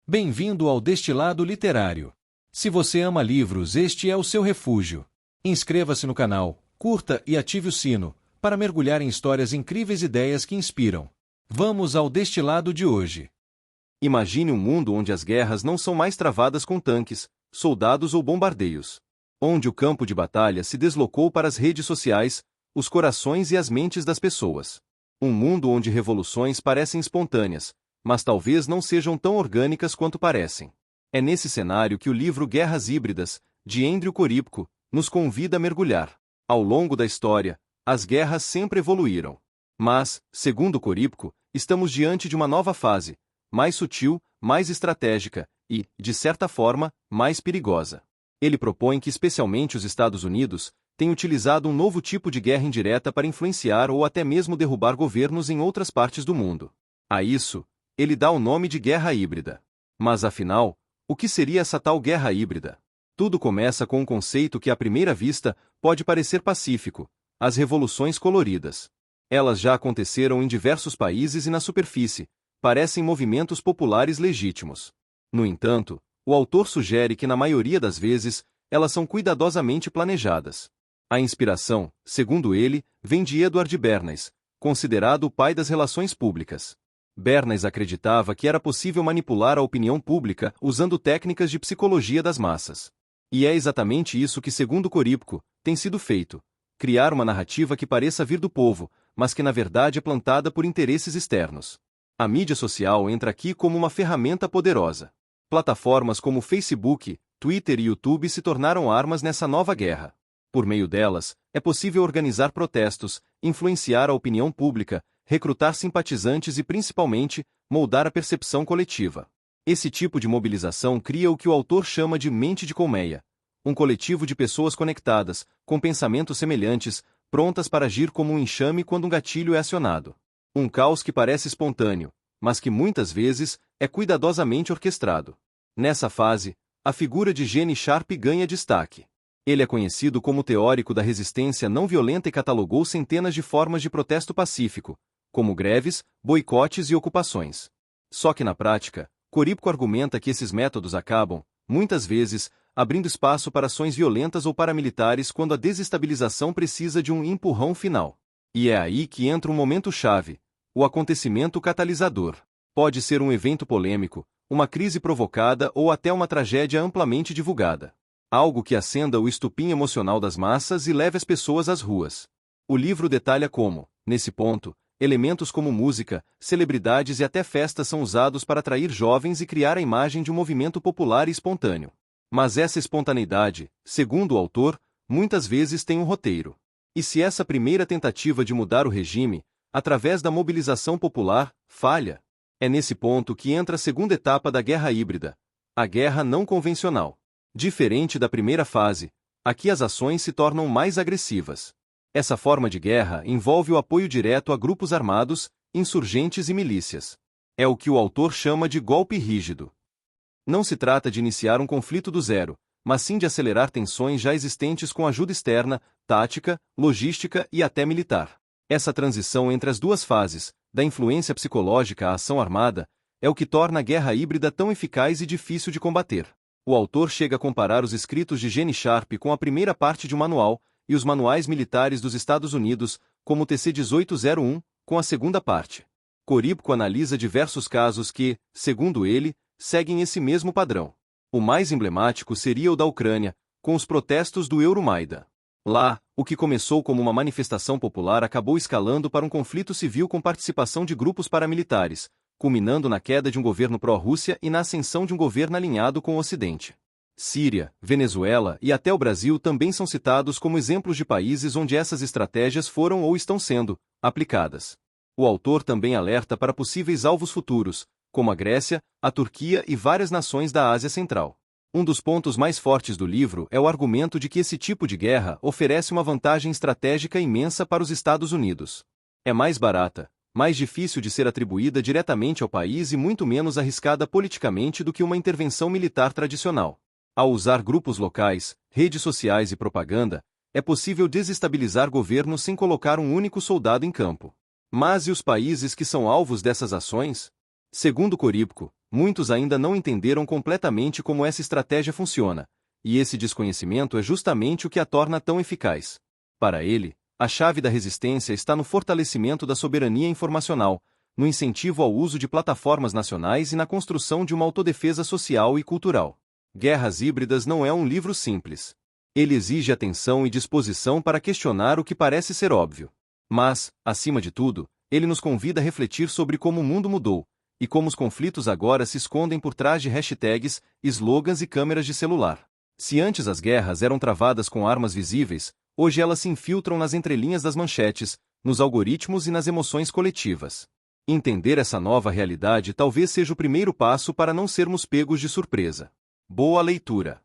Bem-vindo ao Destilado Literário. Se você ama livros, este é o seu refúgio. Inscreva-se no canal, curta e ative o sino, para mergulhar em histórias incríveis e ideias que inspiram. Vamos ao destilado de hoje. Imagine um mundo onde as guerras não são mais travadas com tanques, soldados ou bombardeios. Onde o campo de batalha se deslocou para as redes sociais, os corações e as mentes das pessoas. Um mundo onde revoluções parecem espontâneas, mas talvez não sejam tão orgânicas quanto parecem. É nesse cenário que o livro Guerras Híbridas, de Andrew Korypko, nos convida a mergulhar. Ao longo da história, as guerras sempre evoluíram. Mas, segundo Korypko, estamos diante de uma nova fase, mais sutil, mais estratégica e, de certa forma, mais perigosa. Ele propõe que especialmente os Estados Unidos têm utilizado um novo tipo de guerra indireta para influenciar ou até mesmo derrubar governos em outras partes do mundo. A isso, ele dá o nome de guerra híbrida. Mas afinal, o que seria essa tal guerra híbrida? Tudo começa com um conceito que à primeira vista pode parecer pacífico: as revoluções coloridas. Elas já aconteceram em diversos países e na superfície, parecem movimentos populares legítimos. No entanto, o autor sugere que na maioria das vezes, elas são cuidadosamente planejadas. A inspiração, segundo ele, vem de Edward Bernays, considerado o pai das relações públicas. Bernays acreditava que era possível manipular a opinião pública usando técnicas de psicologia das massas. E é exatamente isso que, segundo Korypko, tem sido feito: criar uma narrativa que pareça vir do povo, mas que na verdade é plantada por interesses externos. A mídia social entra aqui como uma ferramenta poderosa. Plataformas como Facebook, Twitter e YouTube se tornaram armas nessa nova guerra. Por meio delas, é possível organizar protestos, influenciar a opinião pública, recrutar simpatizantes e, principalmente, moldar a percepção coletiva. Esse tipo de mobilização cria o que o autor chama de mente de colmeia, um coletivo de pessoas conectadas, com pensamentos semelhantes, prontas para agir como um enxame quando um gatilho é acionado. Um caos que parece espontâneo, mas que muitas vezes é cuidadosamente orquestrado. Nessa fase, a figura de Gene Sharp ganha destaque. Ele é conhecido como teórico da resistência não violenta e catalogou centenas de formas de protesto pacífico, como greves, boicotes e ocupações. Só que na prática, Korypko argumenta que esses métodos acabam, muitas vezes, abrindo espaço para ações violentas ou paramilitares quando a desestabilização precisa de um empurrão final. E é aí que entra um momento-chave: o acontecimento catalisador. Pode ser um evento polêmico, uma crise provocada ou até uma tragédia amplamente divulgada. Algo que acenda o estupim emocional das massas e leve as pessoas às ruas. O livro detalha como, nesse ponto, elementos como música, celebridades e até festas são usados para atrair jovens e criar a imagem de um movimento popular e espontâneo. Mas essa espontaneidade, segundo o autor, muitas vezes tem um roteiro. E se essa primeira tentativa de mudar o regime, através da mobilização popular, falha? É nesse ponto que entra a segunda etapa da guerra híbrida, a guerra não convencional. Diferente da primeira fase, aqui as ações se tornam mais agressivas. Essa forma de guerra envolve o apoio direto a grupos armados, insurgentes e milícias. É o que o autor chama de golpe rígido. Não se trata de iniciar um conflito do zero, mas sim de acelerar tensões já existentes com ajuda externa, tática, logística e até militar. Essa transição entre as duas fases, da influência psicológica à ação armada, é o que torna a guerra híbrida tão eficaz e difícil de combater. O autor chega a comparar os escritos de Gene Sharp com a primeira parte de um manual, e os manuais militares dos Estados Unidos, como o TC-1801, com a segunda parte. Korypko analisa diversos casos que, segundo ele, seguem esse mesmo padrão. O mais emblemático seria o da Ucrânia, com os protestos do Euromaidan. Lá, o que começou como uma manifestação popular acabou escalando para um conflito civil com participação de grupos paramilitares, culminando na queda de um governo pró-Rússia e na ascensão de um governo alinhado com o Ocidente. Síria, Venezuela e até o Brasil também são citados como exemplos de países onde essas estratégias foram ou estão sendo aplicadas. O autor também alerta para possíveis alvos futuros, como a Grécia, a Turquia e várias nações da Ásia Central. Um dos pontos mais fortes do livro é o argumento de que esse tipo de guerra oferece uma vantagem estratégica imensa para os Estados Unidos. É mais barata, mais difícil de ser atribuída diretamente ao país e muito menos arriscada politicamente do que uma intervenção militar tradicional. Ao usar grupos locais, redes sociais e propaganda, é possível desestabilizar governos sem colocar um único soldado em campo. Mas e os países que são alvos dessas ações? Segundo Corípco, muitos ainda não entenderam completamente como essa estratégia funciona, e esse desconhecimento é justamente o que a torna tão eficaz. Para ele, a chave da resistência está no fortalecimento da soberania informacional, no incentivo ao uso de plataformas nacionais e na construção de uma autodefesa social e cultural. Guerras Híbridas não é um livro simples. Ele exige atenção e disposição para questionar o que parece ser óbvio. Mas, acima de tudo, ele nos convida a refletir sobre como o mundo mudou, e como os conflitos agora se escondem por trás de hashtags, slogans e câmeras de celular. Se antes as guerras eram travadas com armas visíveis, hoje elas se infiltram nas entrelinhas das manchetes, nos algoritmos e nas emoções coletivas. Entender essa nova realidade talvez seja o primeiro passo para não sermos pegos de surpresa. Boa leitura!